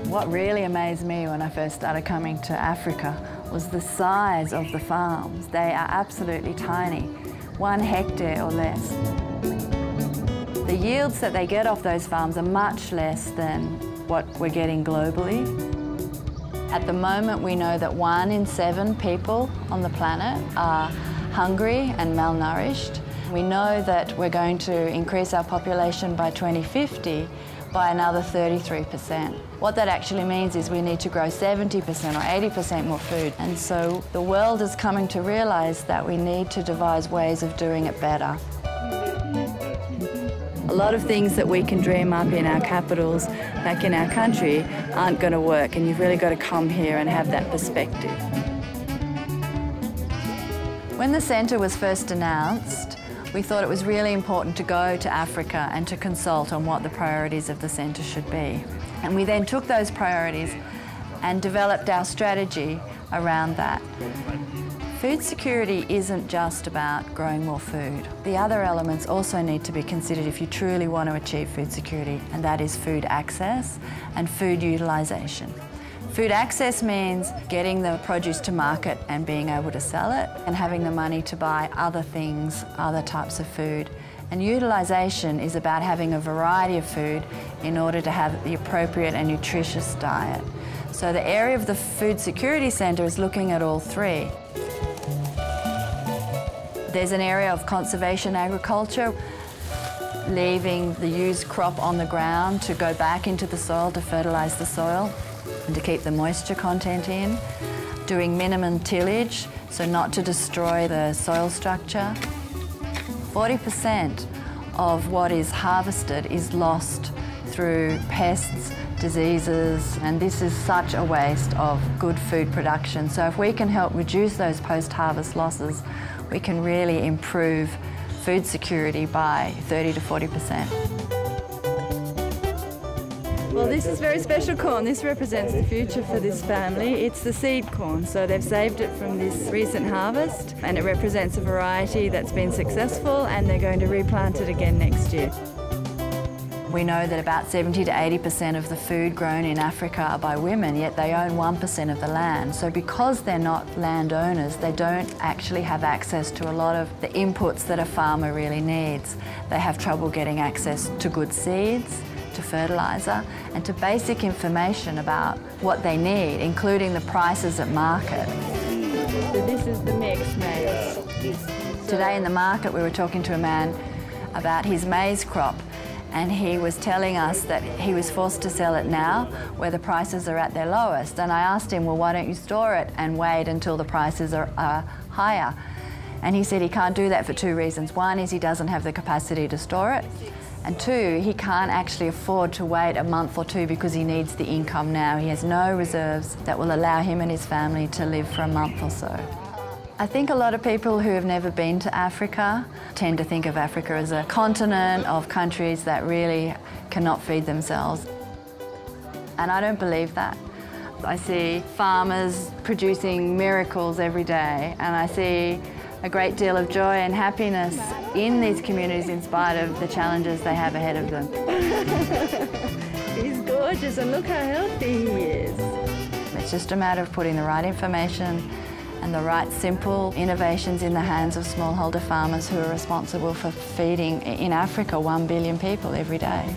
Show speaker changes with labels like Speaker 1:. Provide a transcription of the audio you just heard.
Speaker 1: What really amazed me when I first started coming to Africa was the size of the farms. They are absolutely tiny, 1 hectare or less. The yields that they get off those farms are much less than what we're getting globally. At the moment, we know that 1 in 7 people on the planet are hungry and malnourished. We know that we're going to increase our population by 2050 by another 33%. What that actually means is we need to grow 70% or 80% more food. And so the world is coming to realise that we need to devise ways of doing it better. A lot of things that we can dream up in our capitals, back in our country, aren't going to work, and you've really got to come here and have that perspective. When the centre was first announced, we thought it was really important to go to Africa and to consult on what the priorities of the centre should be. And we then took those priorities and developed our strategy around that. Food security isn't just about growing more food. The other elements also need to be considered if you truly want to achieve food security, and that is food access and food utilisation. Food access means getting the produce to market and being able to sell it, and having the money to buy other things, other types of food. And utilisation is about having a variety of food in order to have the appropriate and nutritious diet. So the area of the Food Security Centre is looking at all three. There's an area of conservation agriculture, leaving the used crop on the ground to go back into the soil to fertilise the soil and to keep the moisture content in. Doing minimum tillage, so not to destroy the soil structure. 40% of what is harvested is lost through pests, diseases, and this is such a waste of good food production. So if we can help reduce those post-harvest losses, we can really improve food security by 30 to 40%. Well, this is very special corn. This represents the future for this family. It's the seed corn, so they've saved it from this recent harvest, and it represents a variety that's been successful, and they're going to replant it again next year. We know that about 70 to 80% of the food grown in Africa are by women, yet they own 1% of the land. So because they're not landowners, they don't actually have access to a lot of the inputs that a farmer really needs. They have trouble getting access to good seeds, to fertiliser, and to basic information about what they need, including the prices at market. So this is the mixed maize. Today in the market we were talking to a man about his maize crop, and he was telling us that he was forced to sell it now where the prices are at their lowest. And I asked him, well, why don't you store it and wait until the prices are higher? And he said he can't do that for 2 reasons. One is he doesn't have the capacity to store it, and 2, he can't actually afford to wait a month or 2 because he needs the income now. He has no reserves that will allow him and his family to live for a month or so. I think a lot of people who have never been to Africa tend to think of Africa as a continent of countries that really cannot feed themselves. And I don't believe that. I see farmers producing miracles every day, and I see a great deal of joy and happiness in these communities in spite of the challenges they have ahead of them. He's gorgeous, and look how healthy he is. It's just a matter of putting the right information and the right simple innovations in the hands of smallholder farmers who are responsible for feeding, in Africa, 1 billion people every day.